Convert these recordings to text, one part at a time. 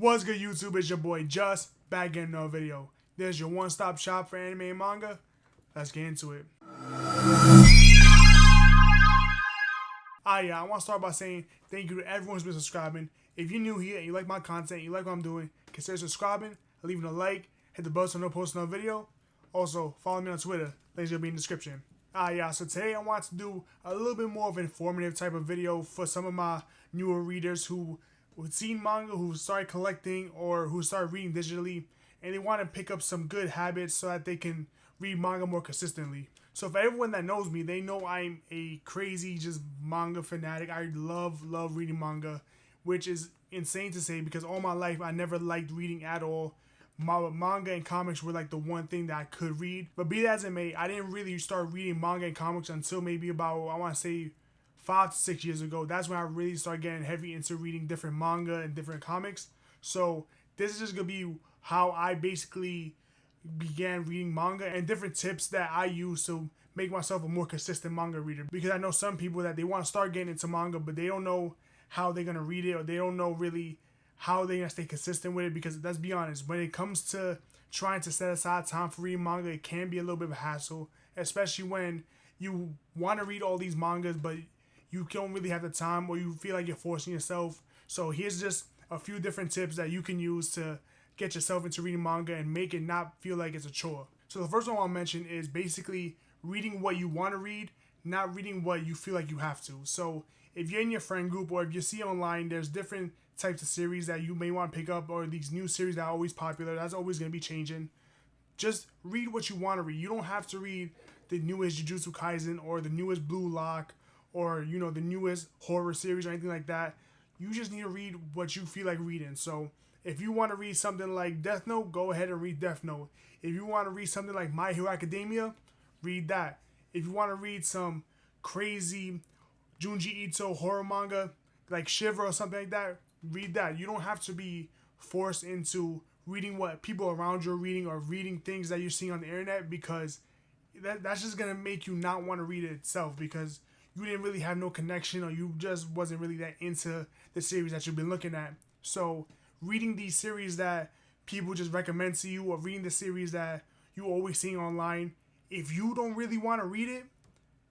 What's good, YouTube? It's your boy Just back again in another video. There's your one-stop shop for anime and manga. Let's get into it. I want to start by saying thank you to everyone who's been subscribing. If you're new here and you like my content, you like what I'm doing, consider subscribing, leaving a like, hit the bell so no post another video. Also, follow me on Twitter. Links will be in the description. So today I want to do a little bit more of an informative type of video for some of my newer readers who've seen manga, who started collecting, or who started reading digitally, and they want to pick up some good habits so that they can read manga more consistently. So for everyone that knows me, they know I'm a crazy just manga fanatic. I love reading manga, which is insane to say because all my life I never liked reading at all. Manga and comics were like the one thing that I could read. But be that as it may, I didn't really start reading manga and comics until maybe about, I want to say, 5 to 6 years ago. That's when I really started getting heavy into reading different manga and different comics. So this is just going to be how I basically began reading manga and different tips that I use to make myself a more consistent manga reader. Because I know some people that they want to start getting into manga, but they don't know how they're going to read it, or they don't know really how they're going to stay consistent with it. Because let's be honest, when it comes to trying to set aside time for reading manga, it can be a little bit of a hassle, especially when you want to read all these mangas, but you don't really have the time, or you feel like you're forcing yourself. So here's just a few different tips that you can use to get yourself into reading manga and make it not feel like it's a chore. So the first one I'll mention is basically reading what you want to read, not reading what you feel like you have to. So if you're in your friend group, or if you see online, there's different types of series that you may want to pick up, or these new series that are always popular, that's always going to be changing. Just read what you want to read. You don't have to read the newest Jujutsu Kaisen or the newest Blue Lock, or the newest horror series or anything like that. You just need to read what you feel like reading. So if you want to read something like Death Note, go ahead and read Death Note. If you want to read something like My Hero Academia, read that. If you want to read some crazy Junji Ito horror manga like Shiver or something like that, read that. You don't have to be forced into reading what people around you are reading, or reading things that you're seeing on the internet, because that's just going to make you not want to read it itself, because you didn't really have no connection, or you just wasn't really that into the series that you've been looking at. So reading these series that people just recommend to you, or reading the series that you always seeing online, if you don't really want to read it,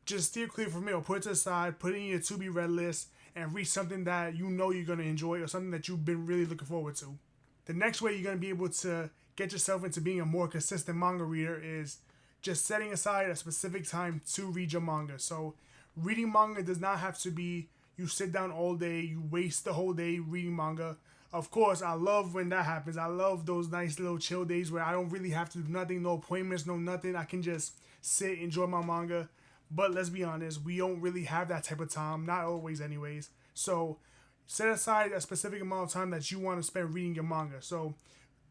just steer clear from it, or put it to the side, put it in your to be read list, and read something that you know you're going to enjoy, or something that you've been really looking forward to. The next way you're going to be able to get yourself into being a more consistent manga reader is just setting aside a specific time to read your manga. So reading manga does not have to be you sit down all day, you waste the whole day reading manga. Of course, I love when that happens. I love those nice little chill days where I don't really have to do nothing, no appointments, no nothing. I can just sit, enjoy my manga. But let's be honest, we don't really have that type of time. Not always anyways. So set aside a specific amount of time that you want to spend reading your manga. So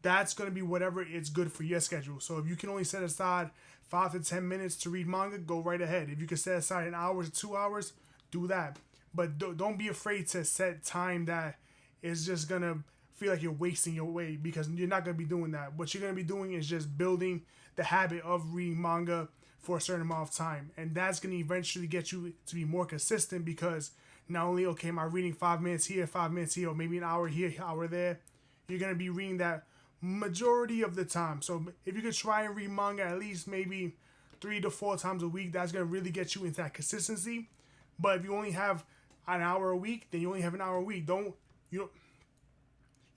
that's going to be whatever is good for your schedule. So if you can only set aside 5 to 10 minutes to read manga, go right ahead. If you can set aside an hour to 2 hours, do that. But don't be afraid to set time that is just going to feel like you're wasting your way, because you're not going to be doing that. What you're going to be doing is just building the habit of reading manga for a certain amount of time. And that's going to eventually get you to be more consistent, because not only, okay, am I reading 5 minutes here, 5 minutes here, or maybe an hour here, hour there, you're going to be reading that majority of the time. So if you could try and read manga at least maybe 3 to 4 times a week, that's going to really get you into that consistency. But if you only have an hour a week, then you only have an hour a week. You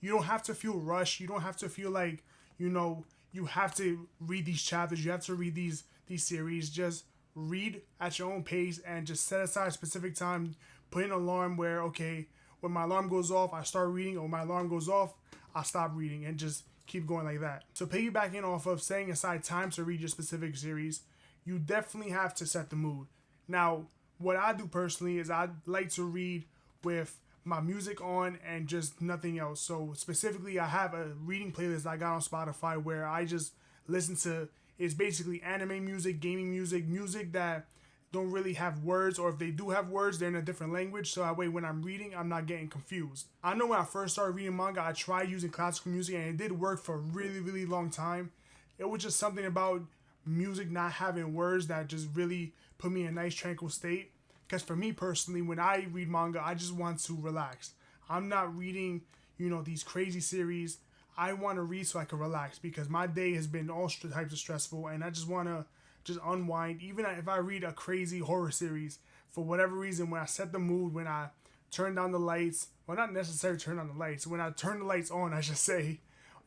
don't have to feel rushed. You don't have to feel like, you have to read these chapters. You have to read these series. Just read at your own pace, and just set aside a specific time. Put in an alarm where, okay, when my alarm goes off, I start reading, or my alarm goes off, I stop reading, and just keep going like that. So piggybacking off of setting aside time to read your specific series, you definitely have to set the mood. Now, what I do personally is I like to read with my music on and just nothing else. So specifically, I have a reading playlist I got on Spotify where I just listen to, it's basically anime music, gaming music, music that don't really have words, or if they do have words, they're in a different language, so that way when I'm reading, I'm not getting confused. I know when I first started reading manga, I tried using classical music, and it did work for a really long time. It was just something about music not having words that just really put me in a nice tranquil state. Because for me personally, when I read manga, I just want to relax. I'm not reading, these crazy series. I want to read so I can relax because my day has been all types of stressful, and I just want to just unwind. Even if I read a crazy horror series, for whatever reason, when I set the mood, when I turn down the lights, well, not necessarily turn on the lights, when I turn the lights on, I should say,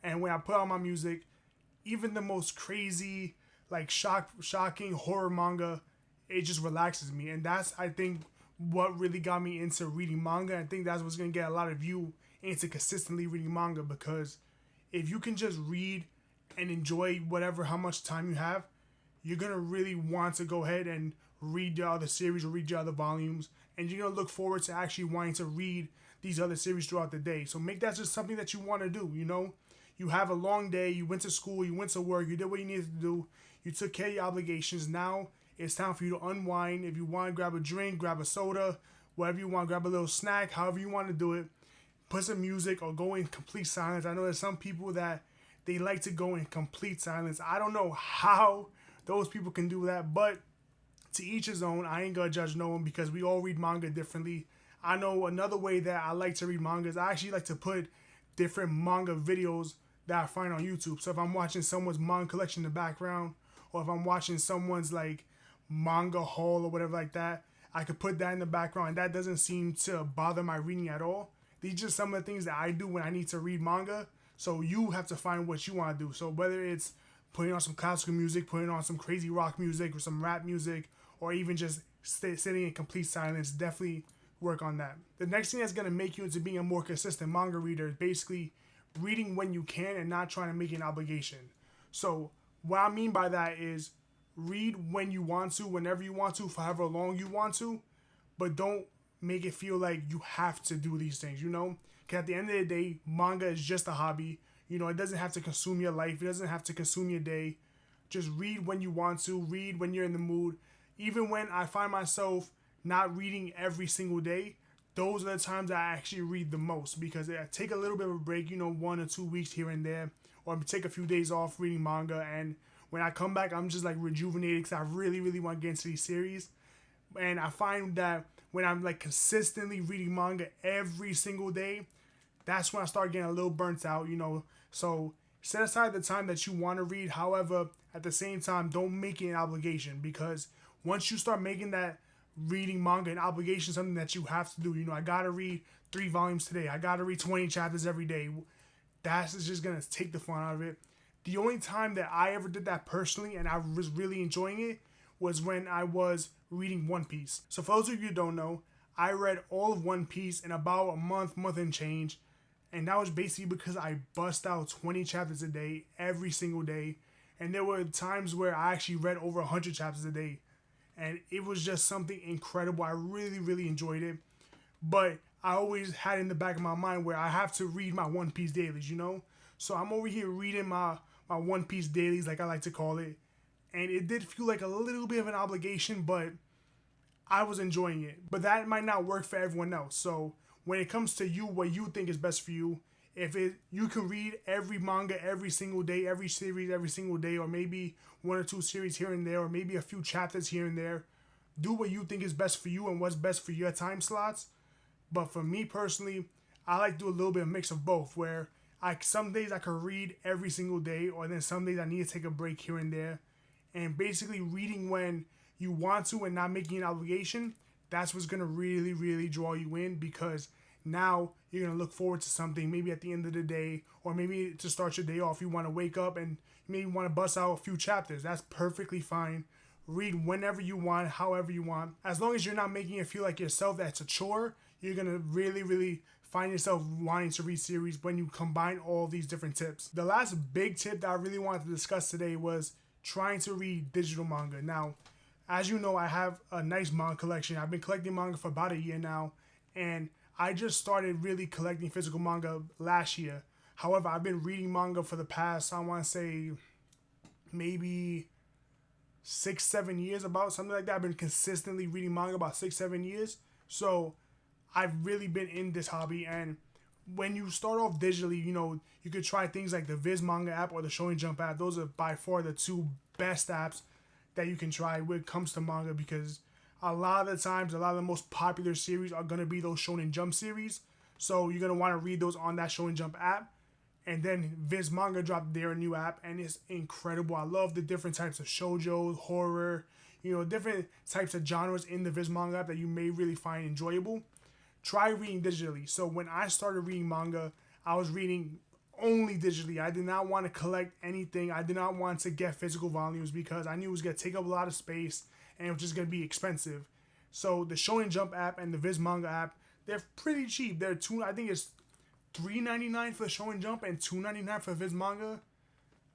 and when I put on my music, even the most crazy, like shocking horror manga, it just relaxes me. And that's, I think, what really got me into reading manga. I think that's what's going to get a lot of you into consistently reading manga, because if you can just read and enjoy whatever, how much time you have, you're going to really want to go ahead and read the other series or read the other volumes. And you're going to look forward to actually wanting to read these other series throughout the day. So make that just something that you want to do, You have a long day, you went to school, you went to work, you did what you needed to do, you took care of your obligations. Now it's time for you to unwind. If you want to grab a drink, grab a soda, whatever you want, grab a little snack, however you want to do it. Put some music or go in complete silence. I know there's some people that they like to go in complete silence. I don't know how those people can do that, but to each his own. I ain't gonna judge no one because we all read manga differently. I know another way that I like to read manga is I actually like to put different manga videos that I find on YouTube. So if I'm watching someone's manga collection in the background, or if I'm watching someone's like manga haul or whatever like that, I could put that in the background, and that doesn't seem to bother my reading at all. These are just some of the things that I do when I need to read manga. So you have to find what you want to do. So whether it's putting on some classical music, putting on some crazy rock music or some rap music, or even just sitting in complete silence, definitely work on that. The next thing that's going to make you into being a more consistent manga reader is basically reading when you can and not trying to make it an obligation. So what I mean by that is read when you want to, whenever you want to, for however long you want to, but don't make it feel like you have to do these things, Because at the end of the day, manga is just a hobby. It doesn't have to consume your life. It doesn't have to consume your day. Just read when you want to. Read when you're in the mood. Even when I find myself not reading every single day, those are the times I actually read the most, because I take a little bit of a break, 1 or 2 weeks here and there, or take a few days off reading manga, and when I come back, I'm just like rejuvenated because I really, really want to get into these series. And I find that when I'm like consistently reading manga every single day, that's when I start getting a little burnt out, So set aside the time that you want to read. However, at the same time, don't make it an obligation, because once you start making that reading manga an obligation, something that you have to do, I gotta read 3 volumes today, I gotta read 20 chapters every day, that's just gonna take the fun out of it. The only time that I ever did that personally and I was really enjoying it was when I was reading One Piece. So for those of you who don't know, I read all of One Piece in about a month and change, and that was basically because I bust out 20 chapters a day every single day, and there were times where I actually read over 100 chapters a day, and it was just something incredible. I really, really enjoyed it, but I always had in the back of my mind where I have to read my One Piece dailies, So I'm over here reading my One Piece dailies, like I like to call it, and it did feel like a little bit of an obligation, but I was enjoying it. But that might not work for everyone else. So when it comes to you, what you think is best for you, you can read every manga every single day, every series every single day, or maybe 1 or 2 series here and there, or maybe a few chapters here and there. Do what you think is best for you and what's best for your time slots. But for me personally, I like to do a little bit of mix of both, where some days I can read every single day, or then some days I need to take a break here and there. And basically reading when you want to and not making an obligation, that's what's going to really, really draw you in, because now you're going to look forward to something maybe at the end of the day, or maybe to start your day off, you want to wake up and maybe want to bust out a few chapters. That's perfectly fine. Read whenever you want, however you want. As long as you're not making it feel like yourself that's a chore, you're going to really, really find yourself wanting to read series when you combine all these different tips. The last big tip that I really wanted to discuss today was trying to read digital manga. Now, as you know, I have a nice manga collection. I've been collecting manga for about a year now, and I just started really collecting physical manga last year. However, I've been reading manga for the past, I want to say, maybe 6-7 years, about something like that. I've been consistently reading manga about 6-7 years. So I've really been in this hobby, and when you start off digitally, you could try things like the Viz Manga app or the Shonen Jump app. Those are by far the 2 best apps that you can try when it comes to manga, because a lot of the times, a lot of the most popular series are going to be those Shonen Jump series. So you're going to want to read those on that Shonen Jump app. And then Viz Manga dropped their new app, and it's incredible. I love the different types of shoujo, horror, different types of genres in the Viz Manga app that you may really find enjoyable. Try reading digitally. So when I started reading manga, I was reading only digitally. I did not want to collect anything. I did not want to get physical volumes because I knew it was going to take up a lot of space and it was just going to be expensive. So the Shonen Jump app and the Viz Manga app, they're pretty cheap. I think it's $3.99 for the Shonen Jump and $2.99 for Viz Manga.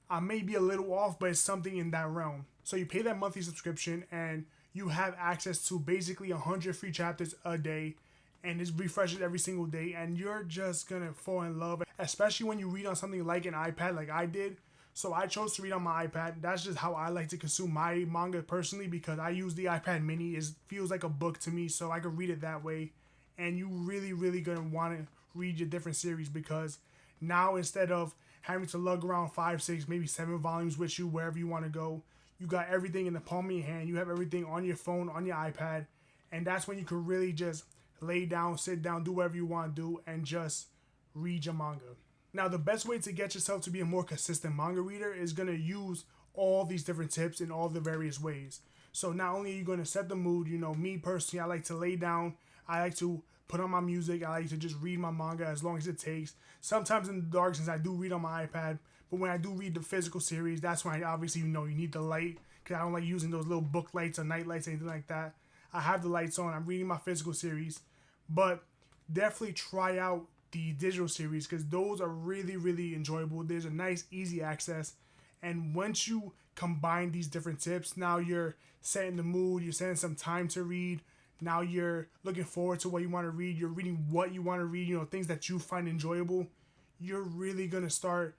I may be a little off, but it's something in that realm. So you pay that monthly subscription and you have access to basically 100 free chapters a day, and it refreshes every single day, and you're just gonna fall in love, especially when you read on something like an iPad like I did. So I chose to read on my iPad. That's just how I like to consume my manga personally, because I use the iPad mini. It feels like a book to me, so I can read it that way. And you really gonna want to read your different series, because now instead of having to lug around 5, 6, maybe 7 volumes with you wherever you want to go, you got everything in the palm of your hand. You have everything on your phone, on your iPad, and that's when you can really just lay down, sit down, do whatever you want to do, and just read your manga. Now, the best way to get yourself to be a more consistent manga reader is going to use all these different tips in all the various ways. So not only are you going to set the mood, me personally, I like to lay down, I like to put on my music, I like to just read my manga as long as it takes. Sometimes in the dark, since I do read on my iPad, but when I do read the physical series, that's when I obviously, you need the light, because I don't like using those little book lights or night lights, anything like that. I have the lights on, I'm reading my physical series, but definitely try out the digital series, because those are really enjoyable. There's a nice, easy access, and once you combine these different tips, now you're setting the mood, you're setting some time to read. Now you're looking forward to what you want to read. You're reading what you want to read, things that you find enjoyable. You're really going to start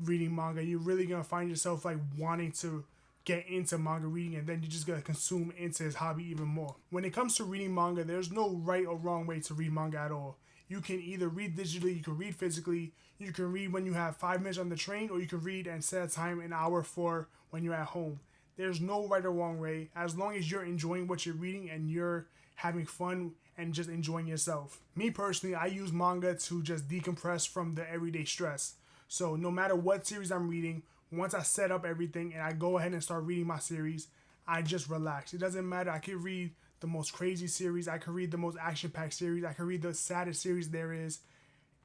reading manga. You're really going to find yourself like wanting to get into manga reading, and then you're just going to consume into his hobby even more. When it comes to reading manga, there's no right or wrong way to read manga at all. You can either read digitally, you can read physically, you can read when you have 5 minutes on the train, or you can read and set a time, an hour for when you're at home. There's no right or wrong way, as long as you're enjoying what you're reading and you're having fun and just enjoying yourself. Me personally, I use manga to just decompress from the everyday stress. So no matter what series I'm reading, once I set up everything and I go ahead and start reading my series, I just relax. It doesn't matter. I can read the most crazy series, I can read the most action-packed series, I can read the saddest series there is,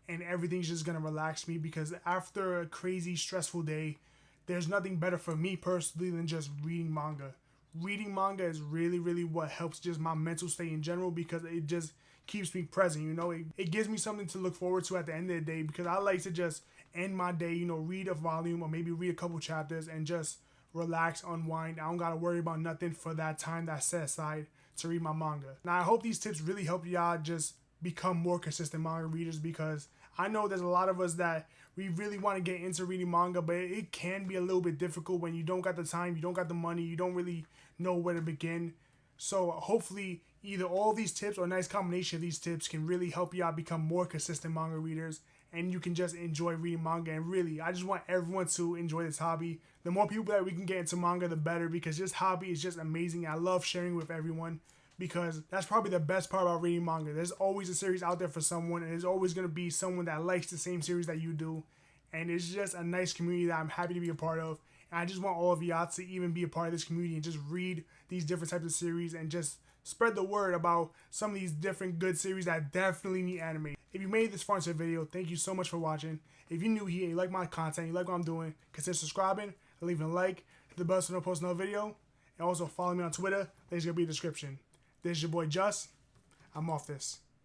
and everything's just gonna relax me, because after a crazy, stressful day, there's nothing better for me personally than just reading manga. Reading manga is really what helps just my mental state in general, because it just keeps me present, It gives me something to look forward to at the end of the day, because I like to just end my day, read a volume or maybe read a couple chapters and just relax, unwind. I don't gotta worry about nothing for that time that's set aside to read my manga. Now, I hope these tips really help y'all just become more consistent manga readers, because I know there's a lot of us that we really want to get into reading manga, but it can be a little bit difficult when you don't got the time, you don't got the money, you don't really know where to begin. So hopefully either all these tips or a nice combination of these tips can really help y'all become more consistent manga readers, and you can just enjoy reading manga. And really, I just want everyone to enjoy this hobby. The more people that we can get into manga, the better, because this hobby is just amazing. I love sharing with everyone, because that's probably the best part about reading manga. There's always a series out there for someone, and there's always going to be someone that likes the same series that you do, and it's just a nice community that I'm happy to be a part of. And I just want all of y'all to even be a part of this community and just read these different types of series and just spread the word about some of these different good series that definitely need anime. If you made this far into the video, thank you so much for watching. If you're new here and you like my content, you like what I'm doing, consider subscribing, leaving a like, hit the bell so I don't post another video, and also follow me on Twitter. Links gonna be in the description. This is your boy Just. I'm off this.